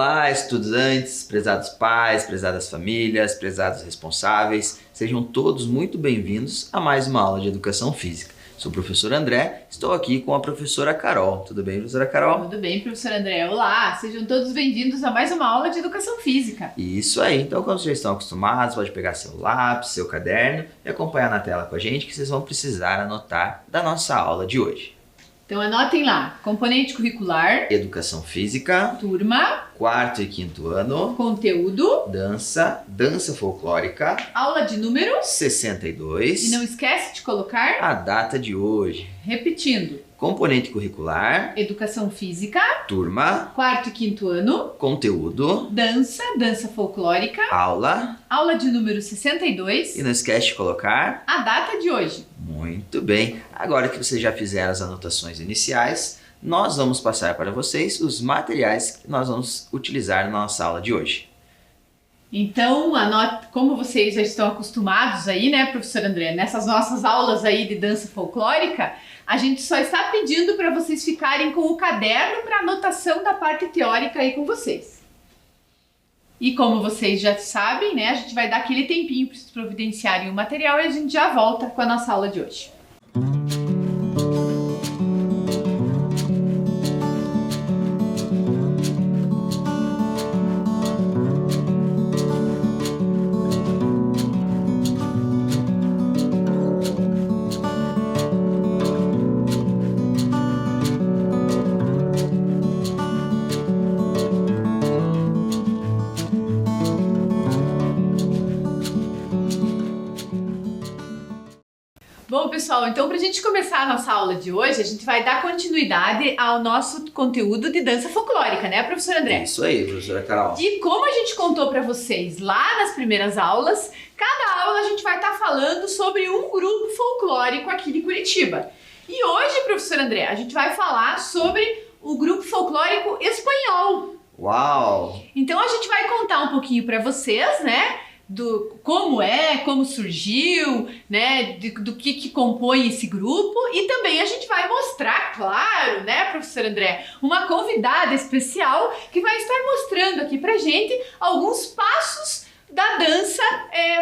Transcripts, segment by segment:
Olá, estudantes, prezados pais, prezadas famílias, prezados responsáveis, sejam todos muito bem-vindos a mais uma aula de Educação Física. Sou o professor André, estou aqui com a professora Carol. Tudo bem, professora Carol? Tudo bem, professor André. Olá, sejam todos bem-vindos a mais uma aula de Educação Física. Isso aí, então como vocês estão acostumados, pode pegar seu lápis, seu caderno e acompanhar na tela com a gente que vocês vão precisar anotar da nossa aula de hoje. Então anotem lá, componente curricular, Educação Física, turma, 4º e 5º ano, conteúdo, dança folclórica, aula de números 62 e não esquece de colocar, a data de hoje. repetindo, Componente curricular, Educação Física, turma, 4º e 5º ano, conteúdo, dança folclórica, aula aula de número 62 e não esquece de colocar. a data de hoje. Muito bem, agora que vocês já fizeram as anotações iniciais, nós vamos passar para vocês os materiais que nós vamos utilizar na nossa aula de hoje. Então, anote, como vocês já estão acostumados aí, né, professor André, nessas nossas aulas aí de dança folclórica, a gente só está pedindo para vocês ficarem com o caderno para anotação da parte teórica aí com vocês. E como vocês já sabem, né, a gente vai dar aquele tempinho para vocês providenciarem o material e a gente já volta com a nossa aula de hoje. Bom, pessoal, então para a gente começar a nossa aula de hoje, a gente vai dar continuidade ao nosso conteúdo de dança folclórica, né, professor André? Isso aí, professora Carol. E como a gente contou para vocês lá nas primeiras aulas, cada aula a gente vai estar falando sobre um grupo folclórico aqui de Curitiba. E hoje, professor André, a gente vai falar sobre o grupo folclórico espanhol. Uau! Então a gente vai contar um pouquinho para vocês, né? Do como surgiu, né, do que compõe esse grupo, e também a gente vai mostrar, claro, né, professor André, uma convidada especial que vai estar mostrando aqui pra gente alguns passos da dança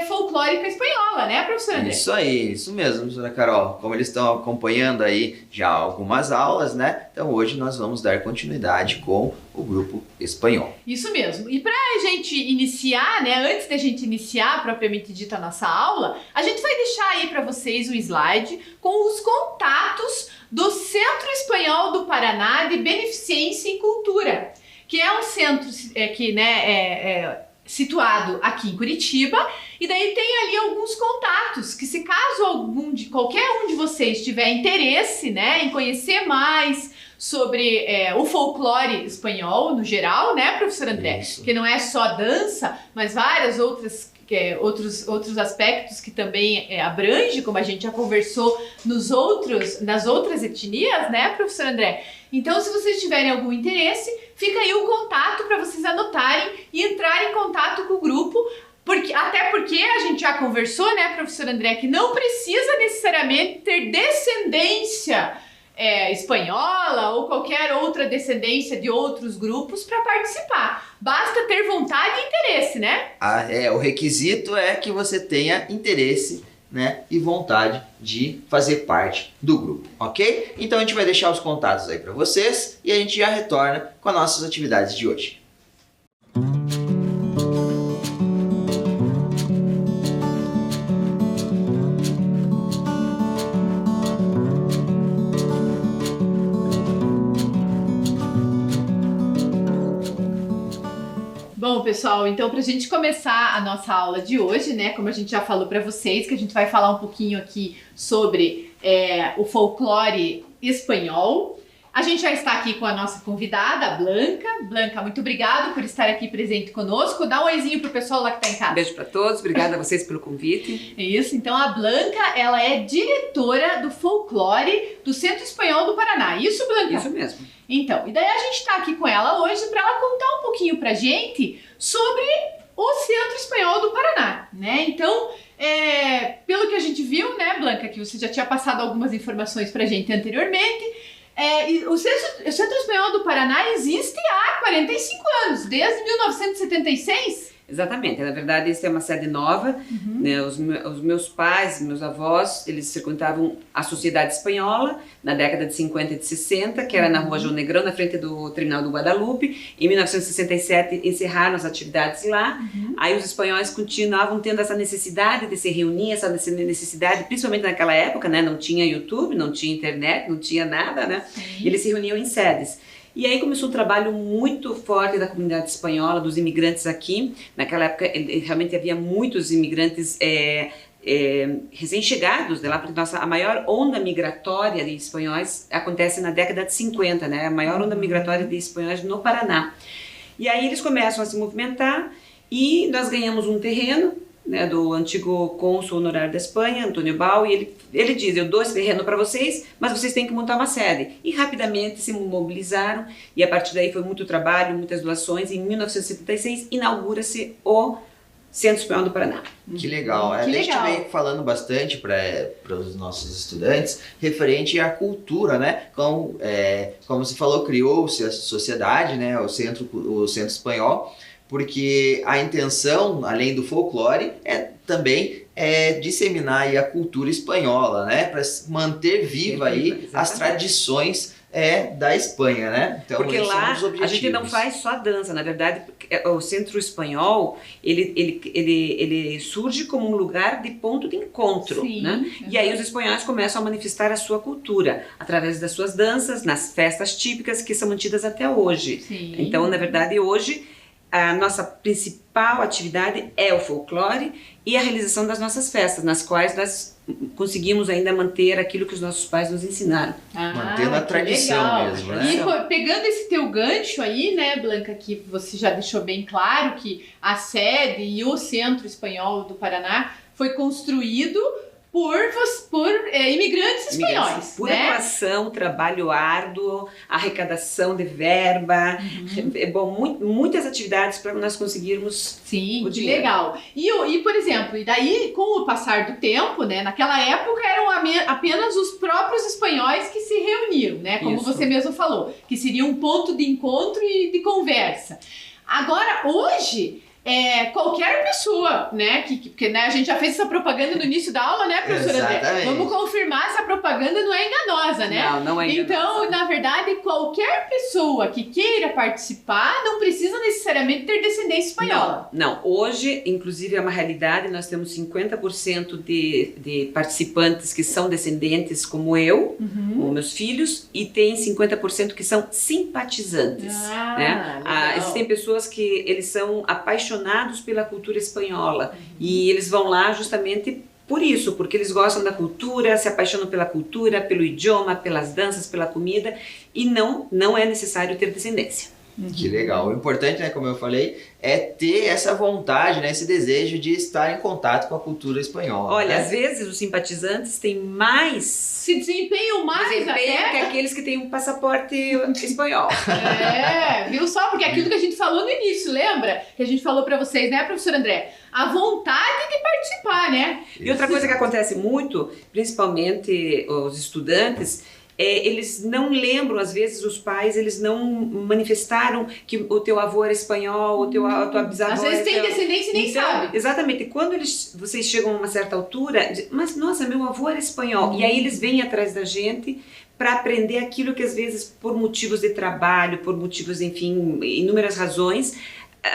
folclórica espanhola, né, professor André? Isso aí, isso mesmo, professora Carol. Como eles estão acompanhando aí já algumas aulas, né? Então hoje nós vamos dar continuidade com o grupo espanhol. Isso mesmo. E para a gente iniciar, né, antes da gente iniciar propriamente dita a nossa aula, a gente vai deixar aí para vocês um slide com os contatos do Centro Espanhol do Paraná de Beneficência em Cultura, que é um centro que, né, situado aqui em Curitiba, e daí tem ali alguns contatos que, se caso qualquer um de vocês tiver interesse, né, em conhecer mais sobre o folclore espanhol no geral, né, professor André? Isso. Que não é só dança, mas várias outros aspectos que também abrange, como a gente já conversou nas outras etnias, né, professor André? Então, se vocês tiverem algum interesse, fica aí o contato para vocês anotarem e entrarem em contato com o grupo, até porque a gente já conversou, né, professor André, que não precisa necessariamente ter descendência espanhola ou qualquer outra descendência de outros grupos para participar. Basta ter vontade e interesse, né? O requisito é que você tenha interesse, né, e vontade de fazer parte do grupo, ok? Então a gente vai deixar os contatos aí para vocês e a gente já retorna com as nossas atividades de hoje. Bom, pessoal, então pra gente começar a nossa aula de hoje, né, como a gente já falou pra vocês, que a gente vai falar um pouquinho aqui sobre o folclore espanhol. A gente já está aqui com a nossa convidada, a Blanca. Blanca, muito obrigada por estar aqui presente conosco. Dá um oizinho pro pessoal lá que tá em casa. Beijo para todos, obrigada a vocês pelo convite. Isso, então a Blanca, ela é diretora do folclore do Centro Espanhol do Paraná. Isso, Blanca? Isso mesmo. Então, e daí a gente tá aqui com ela hoje para ela contar um pouquinho pra gente sobre o Centro Espanhol do Paraná, né? Então, pelo que a gente viu, né, Blanca, que você já tinha passado algumas informações pra gente anteriormente, E o Centro Espanhol do Paraná existe há 45 anos, desde 1976. Exatamente, na verdade isso é uma sede nova, né? Os meus pais, meus avós, eles frequentavam a Sociedade Espanhola na década de 50 e de 60, que era na Rua João Negrão, na frente do Terminal do Guadalupe. Em 1967 encerraram as atividades lá, aí os espanhóis continuavam tendo essa necessidade de se reunir, essa necessidade, principalmente naquela época, né? Não tinha YouTube, não tinha internet, não tinha nada, né? E eles se reuniam em sedes. E aí começou um trabalho muito forte da comunidade espanhola, dos imigrantes aqui. Naquela época realmente havia muitos imigrantes recém-chegados de lá, porque a maior onda migratória de espanhóis acontece na década de 50, né? A maior onda migratória de espanhóis no Paraná. E aí eles começam a se movimentar e nós ganhamos um terreno, né, do antigo cônsul honorário da Espanha, Antônio Bau, e ele diz, eu dou esse terreno para vocês, mas vocês têm que montar uma sede. E rapidamente se mobilizaram, e a partir daí foi muito trabalho, muitas doações, e em 1976 inaugura-se o Centro Espanhol do Paraná. Que legal. A gente vem falando bastante para os nossos estudantes referente à cultura, né? Como você falou, criou-se a sociedade, né? O Centro Espanhol, porque a intenção, além do folclore, também disseminar aí a cultura espanhola, né? Para manter viva aí as tradições da Espanha, né? Então, porque lá a gente não faz só dança, na verdade, o Centro Espanhol, ele surge como um lugar de ponto de encontro, né? E aí os espanhóis começam a manifestar a sua cultura através das suas danças, nas festas típicas que são mantidas até hoje. Sim. Então, na verdade, hoje a nossa principal atividade é o folclore e a realização das nossas festas, nas quais nós conseguimos ainda manter aquilo que os nossos pais nos ensinaram. Mantendo a tradição mesmo, né? E pegando esse teu gancho aí, né, Blanca, que você já deixou bem claro que a sede e o Centro Espanhol do Paraná foi construído por imigrantes espanhóis. Pura doação, trabalho árduo, arrecadação de verba, muitas atividades para nós conseguirmos o dinheiro. Legal. E, por exemplo, e daí com o passar do tempo, né, naquela época eram apenas os próprios espanhóis que se reuniam, né, como você mesmo falou, que seria um ponto de encontro e de conversa. Agora, hoje, qualquer pessoa, né, porque né, a gente já fez essa propaganda no início da aula, né, professora André? Vamos confirmar se a propaganda não é enganosa, né? Não é enganosa. Então, na verdade, qualquer pessoa que queira participar não precisa necessariamente ter descendência espanhola. Não. Hoje, inclusive, é uma realidade, nós temos 50% de participantes que são descendentes como eu, como meus filhos, e tem 50% que são simpatizantes, né? Existem pessoas que eles são apaixonados pela cultura espanhola e eles vão lá justamente por isso, porque eles gostam da cultura, se apaixonam pela cultura, pelo idioma, pelas danças, pela comida, e não é necessário ter descendência. Que legal. O importante, né, como eu falei, é ter essa vontade, né, esse desejo de estar em contato com a cultura espanhola. Olha, né? Às vezes os simpatizantes têm mais... Se desempenham mais até que aqueles que têm um passaporte espanhol. Viu só? Porque aquilo que a gente falou no início, lembra? Que a gente falou pra vocês, né, professor André? A vontade de participar, né? E outra coisa que acontece muito, principalmente os estudantes, eles não lembram, às vezes os pais, eles não manifestaram que o teu avô era espanhol, a tua bisavó. Às vezes tem descendência e nem sabe. Exatamente, quando vocês chegam a uma certa altura, mas nossa, meu avô era espanhol, e aí eles vêm atrás da gente para aprender aquilo que às vezes por motivos de trabalho, por motivos, enfim, inúmeras razões,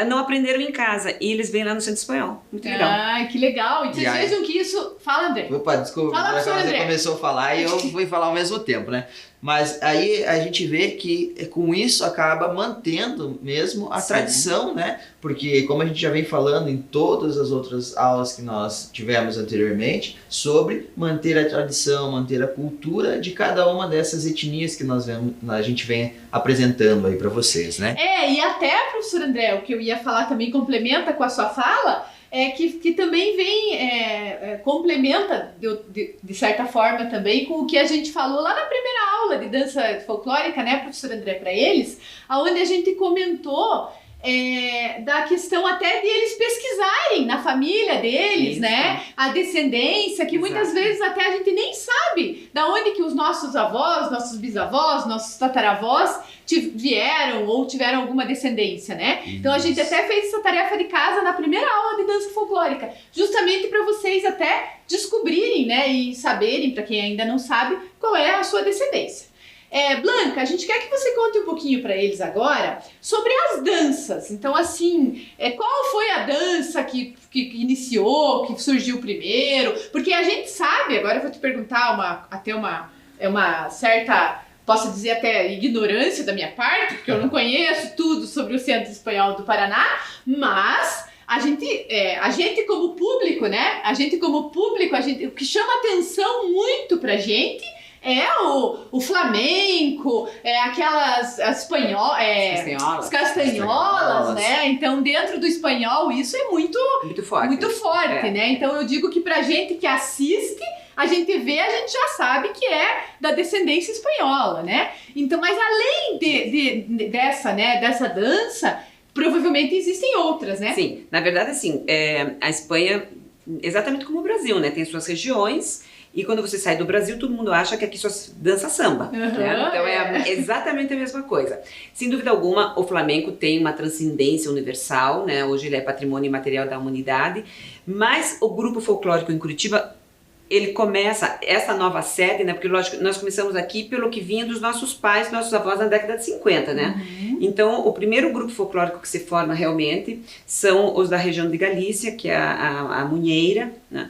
não aprenderam em casa, e eles vêm lá no Centro Espanhol. Muito legal. Ai, que legal. E vocês vejam que isso... Fala, André. Opa, desculpa, Fala, você começou a falar e eu fui falar ao mesmo tempo, né? Mas aí a gente vê que com isso acaba mantendo mesmo a tradição, né? Porque como a gente já vem falando em todas as outras aulas que nós tivemos anteriormente, sobre manter a tradição, manter a cultura de cada uma dessas etnias que a gente vem apresentando aí para vocês, né? E até, professor André, o que eu ia falar também complementa com a sua fala, que também vem, complementa de certa forma também com o que a gente falou lá na primeira aula de dança folclórica, né, professor André, para eles, onde a gente comentou da questão até de eles pesquisarem na família deles, Isso. né? A descendência, que muitas vezes até a gente nem sabe da onde que os nossos avós, nossos bisavós, nossos tataravós vieram ou tiveram alguma descendência, né? Então a gente até fez essa tarefa de casa na primeira aula de dança folclórica, justamente para vocês até descobrirem, né? E saberem, para quem ainda não sabe, qual é a sua descendência. Blanca, a gente quer que você conte um pouquinho para eles agora sobre as danças. Então, assim, qual foi a dança que iniciou, que surgiu primeiro? Porque a gente sabe, agora eu vou te perguntar uma certa, posso dizer até ignorância da minha parte, porque eu não conheço tudo sobre o Centro Espanhol do Paraná, mas a gente como público, né? O que chama atenção muito pra gente o flamenco, aquelas as castanholas, né? Então, dentro do espanhol, isso é muito forte, né? Então, eu digo que pra gente que assiste, a gente vê, a gente já sabe que é da descendência espanhola, né? Então, mas além dessa dança, provavelmente existem outras, né? Sim, na verdade, assim, a Espanha, exatamente como o Brasil, né? Tem suas regiões. E quando você sai do Brasil, todo mundo acha que aqui só dança samba. Né? Então é exatamente a mesma coisa. Sem dúvida alguma, o flamenco tem uma transcendência universal, né? Hoje ele é patrimônio imaterial da humanidade. Mas o grupo folclórico em Curitiba, ele começa essa nova sede, né? Porque lógico, nós começamos aqui pelo que vinha dos nossos pais, nossos avós na década de 50, né? Então, o primeiro grupo folclórico que se forma realmente são os da região de Galícia, que é a Munheira, né?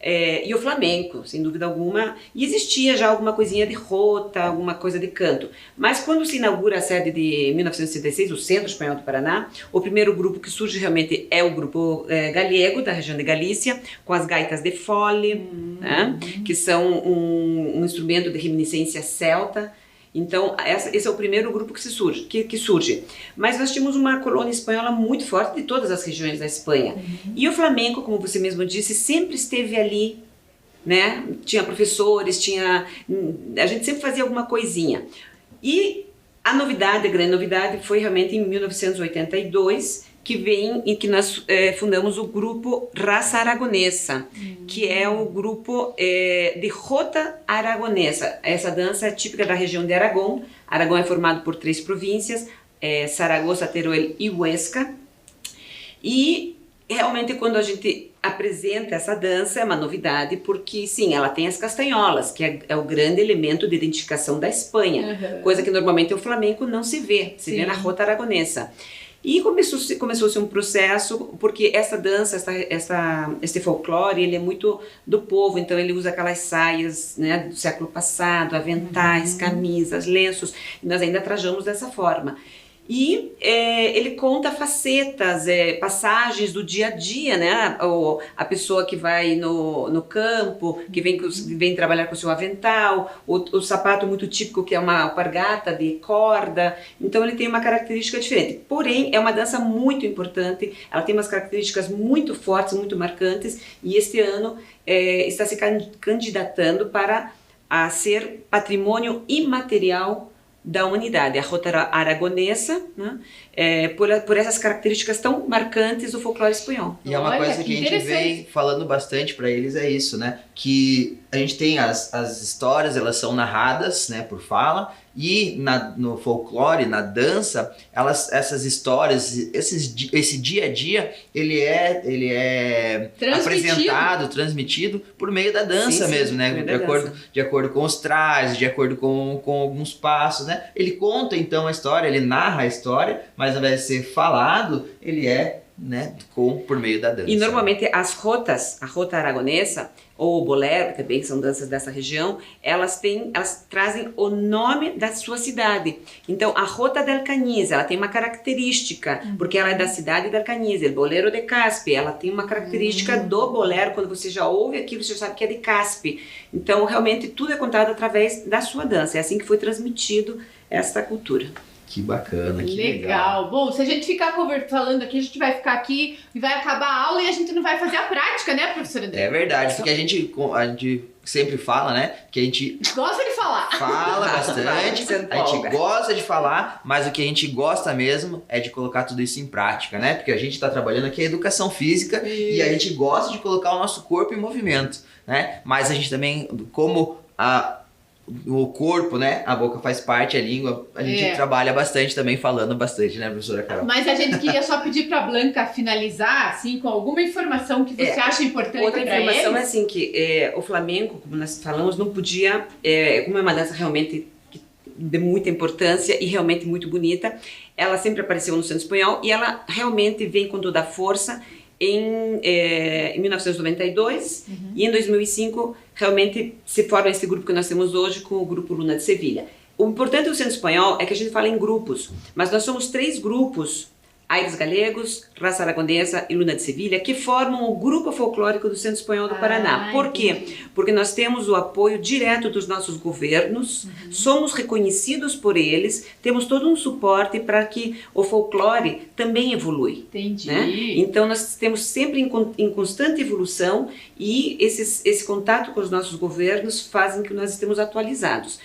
E o flamenco, sem dúvida alguma, e existia já alguma coisinha de rota, alguma coisa de canto. Mas quando se inaugura a sede de 1966, o Centro Espanhol do Paraná, o primeiro grupo que surge realmente é o grupo galego, da região de Galícia, com as gaitas de fole, né, que são um instrumento de reminiscência celta. Então, esse é o primeiro grupo que surge. Mas nós tínhamos uma colônia espanhola muito forte de todas as regiões da Espanha. E o flamenco, como você mesmo disse, sempre esteve ali, né? Tinha professores, a gente sempre fazia alguma coisinha. E a grande novidade, foi realmente em 1982, em que nós fundamos o grupo Raça Aragonesa, que é o grupo de Jota Aragonesa. Essa dança é típica da região de Aragão. Aragão é formado por 3 províncias, Saragoça, Teruel e Huesca. E realmente quando a gente apresenta essa dança é uma novidade, porque sim, ela tem as castanholas, que é o grande elemento de identificação da Espanha, coisa que normalmente o flamenco não se vê, se vê na Jota Aragonesa. E começou-se um processo, porque essa dança, esse folclore, ele é muito do povo, então ele usa aquelas saias, né, do século passado, aventais, camisas, lenços, e nós ainda trajamos dessa forma. E ele conta facetas, passagens do dia a dia, né? A pessoa que vai no campo, que vem trabalhar com o seu avental, o sapato muito típico que é uma alpargata de corda. Então ele tem uma característica diferente. Porém, é uma dança muito importante, ela tem umas características muito fortes, muito marcantes, e este ano está se candidatando para ser patrimônio imaterial da humanidade, a Jota Aragonesa, né? Por essas características tão marcantes do folclore espanhol. E é uma coisa que a gente vem falando bastante para eles, é isso, né? Que a gente tem as histórias, elas são narradas, né, por fala, e no folclore, na dança, essas histórias, esse dia a dia, ele é apresentado, transmitido por meio da dança mesmo, né? De acordo com os trajes, de acordo com alguns passos, né? Ele conta então a história, ele narra a história, mas ao invés de ser falado, ele né, por meio da dança. E normalmente a Jota Aragonesa, ou o bolero, que também são danças dessa região, elas trazem o nome da sua cidade. Então, a Jota del Cañiz, ela tem uma característica, porque ela é da cidade del Cañiz, o bolero de Caspe, ela tem uma característica do bolero, quando você já ouve aquilo, você já sabe que é de Caspe. Então, realmente, tudo é contado através da sua dança, é assim que foi transmitido esta cultura. Que bacana, que Legal. Bom, se a gente ficar falando aqui, a gente vai ficar aqui e vai acabar a aula e a gente não vai fazer a prática, né, professor André? É verdade, porque a gente sempre fala, né, que a gente gosta de falar. Fala bastante, a gente gosta de falar, mas o que a gente gosta mesmo é de colocar tudo isso em prática, né? Porque a gente está trabalhando aqui a educação física e a gente gosta de colocar o nosso corpo em movimento, né? Mas a gente também, como o corpo, né? A boca faz parte, a língua, a gente trabalha bastante também, falando bastante, né, professora Carol? Mas a gente queria só pedir para a Blanca finalizar, assim, com alguma informação que você acha importante para eles. Outra informação é assim, que o flamenco, como nós falamos, não podia, como é uma dança realmente de muita importância e realmente muito bonita, ela sempre apareceu no Centro Espanhol e ela realmente vem com toda a força em 1992 e em 2005 realmente se forma esse grupo que nós temos hoje com o Grupo Luna de Sevilha. O importante do Centro Espanhol é que a gente fala em grupos, mas nós somos 3 grupos, Aires Galegos, Raça Aragonesa e Luna de Sevilha, que formam o grupo folclórico do Centro Espanhol do Paraná. Por quê? Porque nós temos o apoio direto dos nossos governos, somos reconhecidos por eles, temos todo um suporte para que o folclore também evolui. Entendi. Né? Então nós temos sempre em constante evolução e esse contato com os nossos governos fazem que nós estejamos atualizados.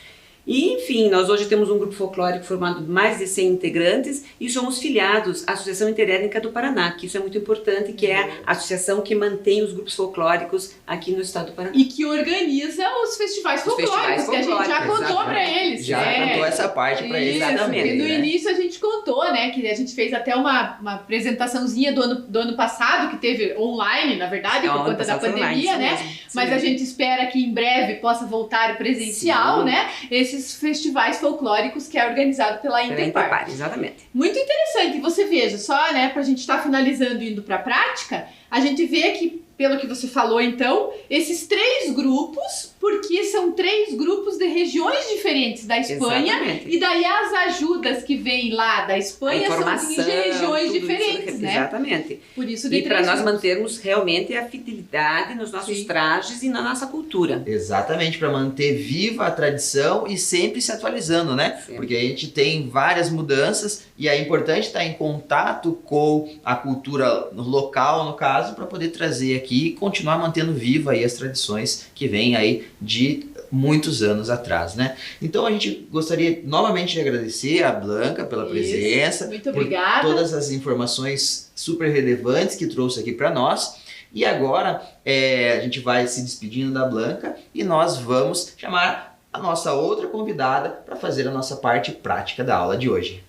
E, enfim, nós hoje temos um grupo folclórico formado de mais de 100 integrantes e somos filiados à Associação Interétnica do Paraná, que isso é muito importante, que é a associação que mantém os grupos folclóricos aqui no estado do Paraná. E que organiza os festivais folclóricos, que a gente já contou para eles. Já contou essa parte para eles. Exatamente. E no início a gente contou, né, que a gente fez até uma apresentaçãozinha do ano passado, que teve online, na verdade, por conta da pandemia, né? Mas a gente espera que em breve possa voltar presencial, né? Esses festivais folclóricos que é organizado pela Interpar. Exatamente. Muito interessante. E você veja, só, né, pra gente estar finalizando e indo pra prática, a gente vê que, pelo que você falou então, esses 3 grupos, porque são 3 grupos de regiões diferentes da Espanha. Exatamente. E daí as ajudas que vêm lá da Espanha são de regiões diferentes, isso, né? Exatamente. Por isso e para nós mantermos realmente a fidelidade nos nossos trajes e na nossa cultura. Exatamente, para manter viva a tradição e sempre se atualizando, né? Sempre. Porque a gente tem várias mudanças e é importante estar em contato com a cultura local, no caso, para poder trazer aqui e continuar mantendo viva aí as tradições que vêm aí de muitos anos atrás, né? Então a gente gostaria novamente de agradecer a Blanca pela presença, muito obrigada, por todas as informações super relevantes que trouxe aqui para nós. E agora a gente vai se despedindo da Blanca e nós vamos chamar a nossa outra convidada para fazer a nossa parte prática da aula de hoje.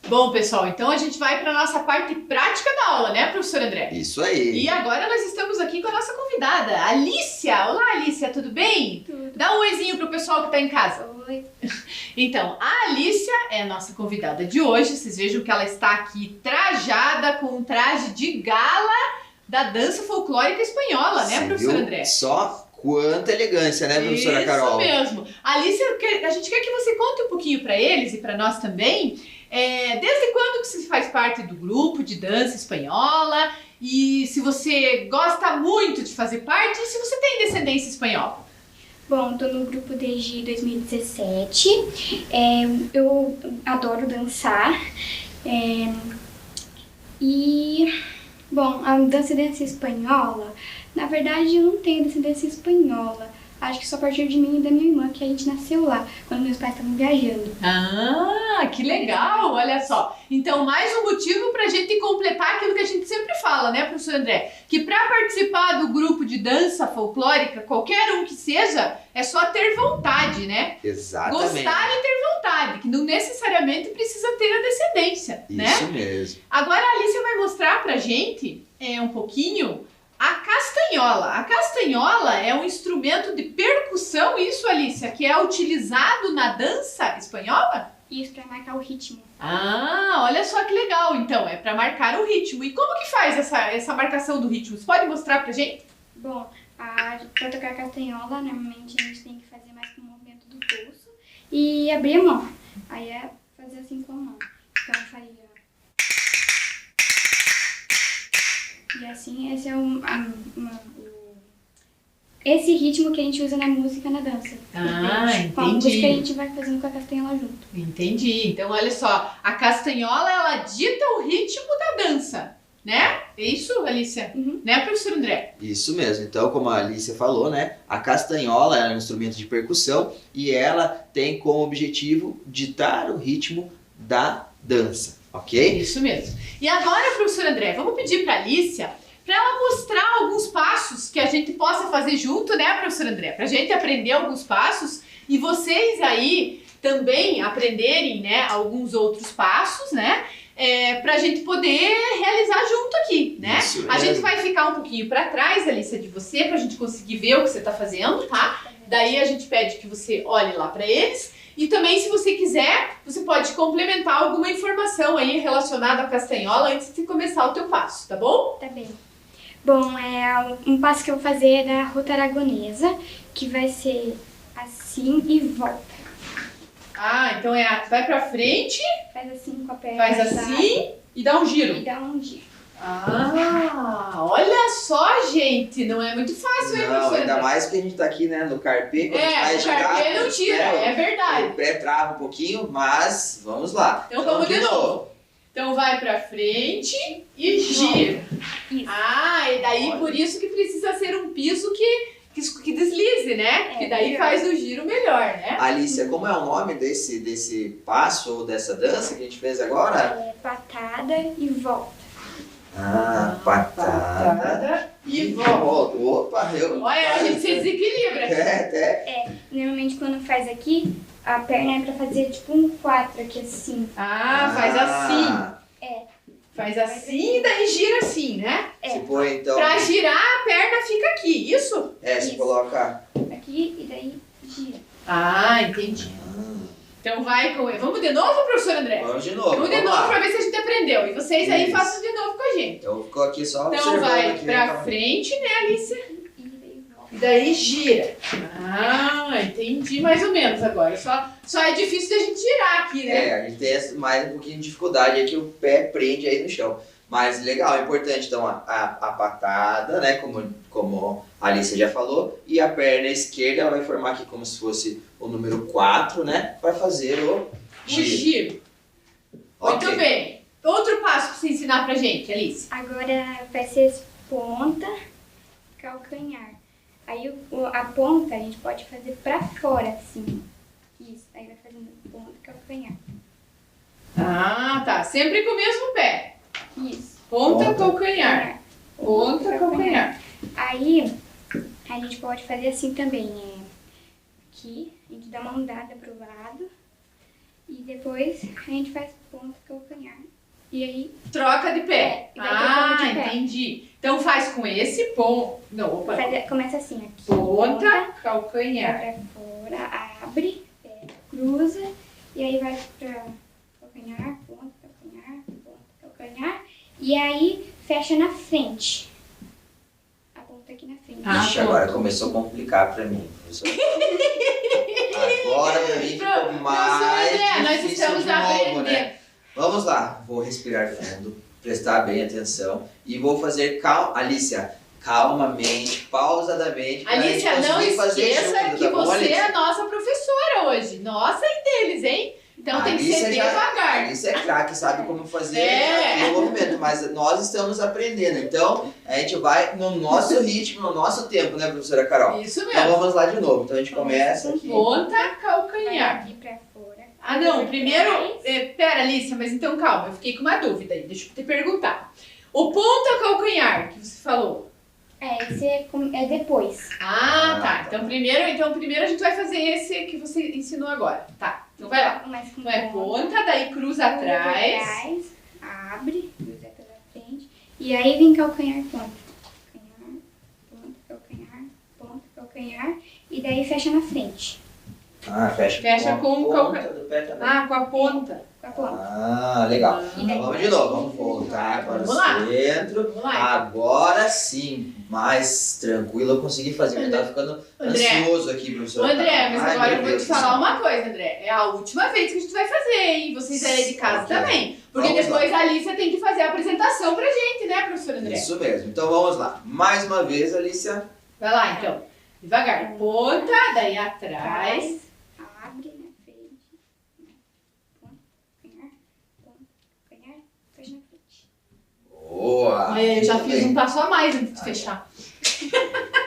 Bom, pessoal, então a gente vai para a nossa parte prática da aula, né, professor André? Isso aí. E agora nós estamos aqui com a nossa convidada, Alicia. Olá, Alicia, tudo bem? Tudo. Dá um oizinho pro pessoal que está em casa. Oi. Então, a Alicia é a nossa convidada de hoje. Vocês vejam que ela está aqui trajada com um traje de gala da dança folclórica espanhola, né, professor André? Só quanta elegância, né, professora Carol? Isso mesmo. Alicia, a gente quer que você conte um pouquinho para eles e para nós também. Desde quando que você faz parte do grupo de dança espanhola e se você gosta muito de fazer parte e se você tem descendência espanhola? Bom, tô no grupo desde 2017. Eu adoro dançar. Bom, a descendência espanhola, na verdade eu não tenho descendência espanhola. Acho que só a partir de mim e da minha irmã, que a gente nasceu lá, quando meus pais estavam viajando. Ah, que legal! Olha só. Então, mais um motivo pra gente completar aquilo que a gente sempre fala, né, professor André? Que pra participar do grupo de dança folclórica, qualquer um que seja, é só ter vontade, né? Exatamente. Gostar e ter vontade, que não necessariamente precisa ter a descendência, né? Isso mesmo. Agora a Alicia vai mostrar pra gente um pouquinho a castanhola. A castanhola é um instrumento de percussão, isso, Alicia, que é utilizado na dança espanhola? Isso, pra marcar o ritmo. Ah, olha só que legal. Então, é para marcar o ritmo. E como que faz essa marcação do ritmo? Você pode mostrar pra gente? Bom, pra tocar castanhola, normalmente a gente tem que fazer mais com o movimento do pulso e abrir a mão. Aí é fazer assim com a mão. Então, eu faria... E assim, esse é esse ritmo que a gente usa na música, na dança. Ah, Com a música a entendi. gente vai fazendo com a castanhola junto. Entendi. Então, olha só, a castanhola, ela dita o ritmo da dança, né? É isso, Alicia? Uhum. Né, professor André? Isso mesmo. Então, como a Alicia falou, né? A castanhola é um instrumento de percussão e ela tem como objetivo ditar o ritmo da dança, ok? Isso mesmo. E agora, professor André, vamos pedir para a Alicia para ela mostrar alguns passos que a gente possa fazer junto, né, professor André? Para a gente aprender alguns passos e vocês aí também aprenderem, né, alguns outros passos, né? Para a gente poder realizar junto aqui, né? Isso A gente mesmo. vai ficar um pouquinho para trás, Alicia, de você, para a gente conseguir ver o que você está fazendo, tá? Daí a gente pede que você olhe lá para eles. E também, se você quiser, você pode complementar alguma informação aí relacionada à castanhola antes de começar o teu passo, tá bom? Tá bem. Bom, um passo que eu vou fazer é da ruta aragonesa, que vai ser assim e volta. Ah, então vai pra frente, Faz assim com a perna. faz atrás assim e dá um giro. E dá um giro. Ah, olha só, gente, não é muito fácil, hein, Não, professor ainda André? mais que a gente tá aqui, né, no carpê, quando a gente vai O girar, carpê não tira, né, é verdade. o pé trava um pouquinho, mas vamos lá. Então vamos de novo. Então vai pra frente e gira. Isso. Ah, e daí Olha. por isso que precisa ser um piso que deslize, né? Que daí melhor. faz o giro melhor, né? Alicia, como é o nome desse passo ou dessa dança que a gente fez agora? É patada e volta. Ah, patada e volta. Opa, Olha, a gente se desequilibra. até. Normalmente quando faz aqui, a perna é pra fazer tipo um 4 aqui assim. Ah, faz assim. É. Faz assim e daí gira assim, né? Se põe então. Pra girar, a perna fica aqui, isso? Se Isso. coloca. Aqui e daí gira. Ah, entendi. Então vai com... Vamos de novo, professor André? Vamos de novo. Vamos de vamos novo lá. pra ver se a gente aprendeu. E vocês aí Isso. façam de novo com a gente. Então ficou aqui só Então observando vai aqui, pra então. frente, né, Alicia? E daí volta. E daí gira. Ah, entendi mais ou menos agora. Só é difícil da gente girar aqui, né? A gente tem mais um pouquinho de dificuldade aqui, o pé prende aí no chão. Mas legal, é importante então a patada, né, como a Alicia já falou, e a perna esquerda ela vai formar aqui como se fosse o número 4, né, para fazer o O giro. giro. Ok. Muito bem. Outro passo pra você ensinar pra gente, Alice. Agora vai ser ponta, calcanhar. Aí a ponta a gente pode fazer pra fora, assim. Isso, aí vai fazendo ponta, calcanhar. Ah, tá. Sempre com o mesmo pé. Isso. Ponta, Ponta. calcanhar. Ponta, calcanhar. Aí a gente pode fazer assim também. Aqui, a gente dá uma andada pro lado. E depois a gente faz ponta, calcanhar. E aí, Troca de pé. E vai trocando de pé. Entendi. Então faz com esse ponto. Não, opa. começa assim, aqui. Ponta, calcanhar. Vai pra fora, abre, cruza. E aí vai pra calcanhar, ponta, calcanhar. E aí fecha na frente. A ponta aqui na frente. Ah, Ixi, pronto. agora começou a complicar pra mim, professor. Agora pra mim ficou Professor mais André, nós difícil estamos de novo, aprendendo. né? Vamos lá, vou respirar fundo, prestar bem atenção e vou fazer Alicia, calmamente, pausadamente. pra Alicia, gente não conseguir fazer esqueça junto, que tá bom, você Alicia? é a nossa professora hoje. Nossa e deles, hein? Então tem que ser Alicia devagar. Alicia é craque, sabe como fazer É. aqui o movimento, mas nós estamos aprendendo. Então, a gente vai no nosso ritmo, no nosso tempo, né, professora Carol? Isso Então mesmo. vamos lá de novo. Então a gente começa aqui. Ponta, Vai calcanhar. aqui pra fora. Ah, não. Por Primeiro. trás. Pera, Alicia, mas então calma. Eu fiquei com uma dúvida aí. Deixa eu te perguntar. O ponta, calcanhar que você falou. Esse é depois. Ah, Ah, tá. tá. Então primeiro a gente vai fazer esse que você ensinou agora. Tá. Então vai lá. Começa com Então é ponta, daí cruza atrás. Abre, cruza pela frente. E aí vem calcanhar, ponta. Calcanhar, ponta, calcanhar. E daí fecha na frente. Fecha com a o ponta do pé também. Ah, com a ponta. Com a ponta. Ah, legal. E daí Vamos de novo, vamos voltar para Vamos o lá. centro. Vamos lá. Agora sim, mais tranquilo eu consegui fazer. Eu tava ficando André. ansioso aqui, professor. André, mas Ai, agora meu eu vou Deus te do falar céu. uma coisa, André. É a última vez que a gente vai fazer, hein? Vocês aí de casa Ok. também. Porque Vamos depois a Alicia tem que fazer a apresentação pra gente, né, professor André? Isso mesmo. Então vamos lá. Mais uma vez, Alicia. Vai lá, então. Devagar. Ponta, daí atrás. Abre na frente. Ponta, calcanhar, ponta, calcanhar, fecha na frente. Boa! Eu já Muito fiz bem. um passo a mais antes de fechar.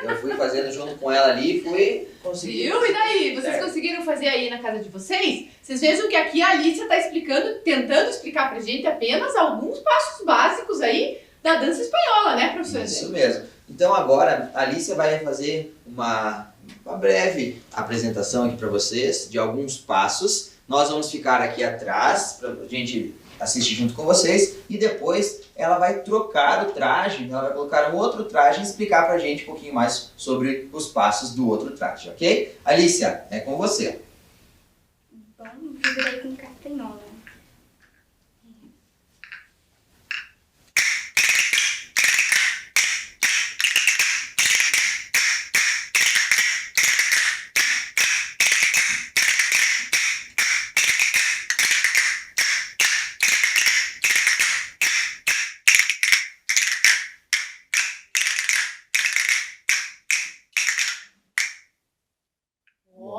Eu fui fazendo junto com ela ali e fui conseguir. Viu? E daí? Vocês Certo. conseguiram fazer aí na casa de vocês? Vocês vejam que aqui a Alicia está explicando, tentando explicar pra gente apenas alguns passos básicos aí da dança espanhola, né, professora? Isso mesmo. Então agora a Alicia vai fazer uma breve apresentação aqui para vocês de alguns passos. Nós vamos ficar aqui atrás para a gente assistir junto com vocês e depois ela vai trocar o traje, ela vai colocar um outro traje e explicar para a gente um pouquinho mais sobre os passos do outro traje, ok? Alicia, é com você. Bom, virei com castanhola.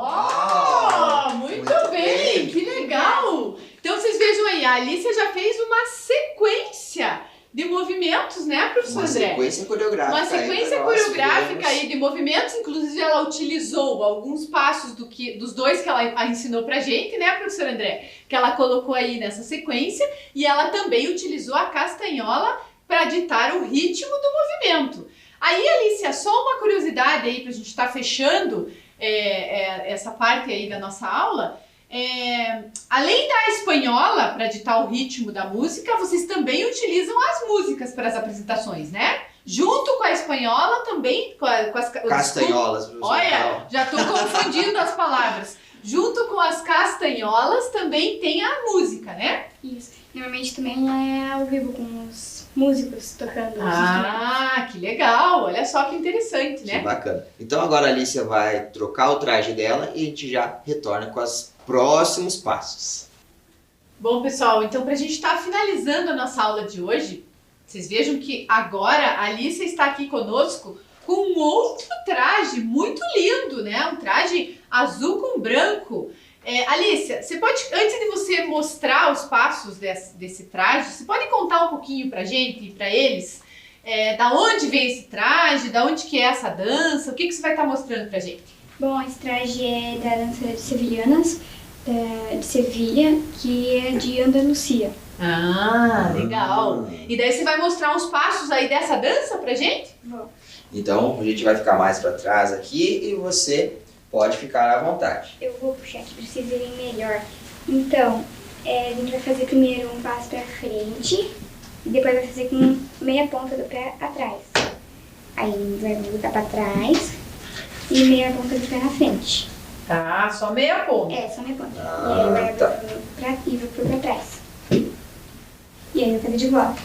Uau! Muito bem! Que legal! Então vocês vejam aí, a Alicia já fez uma sequência de movimentos, né, professor Uma André? sequência coreográfica. Uma sequência aí pra nós coreográfica vermos. aí de movimentos, inclusive ela utilizou alguns passos dos dois que ela ensinou pra gente, né, professor André? Que ela colocou aí nessa sequência e ela também utilizou a castanhola para ditar o ritmo do movimento. Aí, Alicia, só uma curiosidade aí pra gente estar fechando essa parte aí da nossa aula. Além da espanhola para ditar o ritmo da música, vocês também utilizam as músicas para as apresentações, né? Junto com a espanhola também, com as Castanholas. professor. Olha, já estou confundindo as palavras. Junto com as castanholas também tem a música, né? Isso. Normalmente também é ao vivo com os músicos tocando os instrumentos. Ah, que legal! Olha só que interessante, Que né? bacana. Então agora a Alicia vai trocar o traje dela e a gente já retorna com os próximos passos. Bom, pessoal, então para a gente estar finalizando a nossa aula de hoje, vocês vejam que agora a Alicia está aqui conosco com um outro traje muito lindo, né? Um traje azul com branco. Alicia, você pode, antes de você mostrar os passos desse traje, você pode contar um pouquinho pra gente e pra eles da onde vem esse traje, da onde que é essa dança, o que você vai estar mostrando pra gente? Bom, esse traje é da dança de sevilhanas, de Sevilha, que é de Andalucia. Ah, legal! E daí você vai mostrar uns passos aí dessa dança pra gente? Vou. Então a gente vai ficar mais para trás aqui e você pode ficar à vontade. Eu vou puxar aqui para vocês verem melhor. Então, a gente vai fazer primeiro um passo para frente e depois vai fazer com meia ponta do pé atrás. Aí vai voltar para trás e meia ponta do pé na frente. Tá, só meia ponta. Só meia ponta. E aí vai tá. pro pra trás. E aí vai fazer de volta.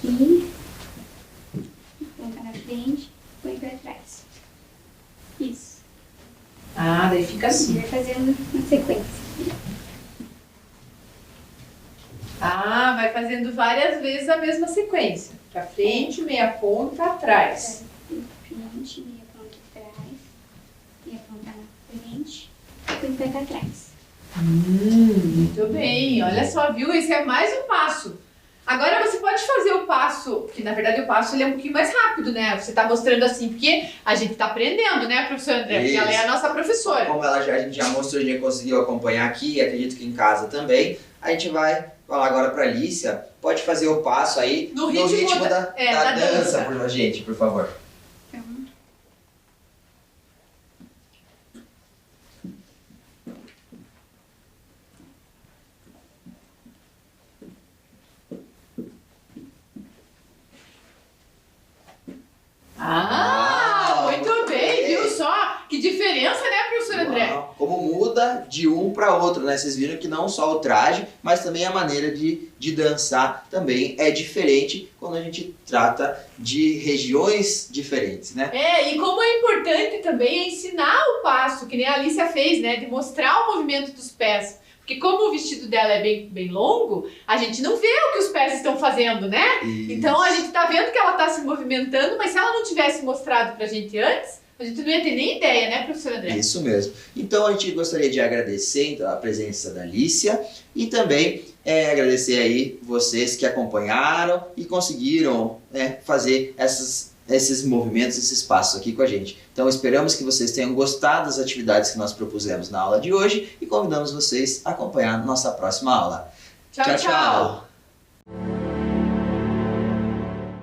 Aqui. Ponta na frente, põe para trás. Isso. Ah, daí fica E assim. vai fazendo uma sequência. Ah, vai fazendo várias vezes a mesma sequência. Pra frente, meia ponta, atrás. Frente, meia ponta atrás, meia ponta na frente, e põe para trás. Muito bem. Olha só, viu? Esse é mais um passo. Agora você pode fazer o passo, que na verdade o passo ele é um pouquinho mais rápido, né? Você tá mostrando assim, porque a gente tá aprendendo, né, professora André? Porque ela é a nossa professora. Como a gente já mostrou, a gente conseguiu acompanhar aqui, acredito que em casa também, a gente vai falar agora para a Alicia, pode fazer o passo aí No ritmo da da dança dança. por gente, por favor. Ah, muito bem, viu só? Que diferença, né, professor André? Uau, como muda de um para outro, né? Vocês viram que não só o traje, mas também a maneira de dançar também é diferente quando a gente trata de regiões diferentes, né? E como é importante também ensinar o passo, que nem a Alicia fez, né? De mostrar o movimento dos pés. Porque como o vestido dela é bem longo, a gente não vê o que os pés estão fazendo, né? Isso. Então a gente tá vendo que ela tá se movimentando, mas se ela não tivesse mostrado pra gente antes, A gente não ia ter nem ideia, né, professor André? Isso mesmo. Então a gente gostaria de agradecer então, a presença da Alicia e também agradecer aí vocês que acompanharam e conseguiram fazer esses movimentos, esses passos aqui com a gente. Então esperamos que vocês tenham gostado das atividades que nós propusemos na aula de hoje e convidamos vocês a acompanhar nossa próxima aula. Tchau, tchau.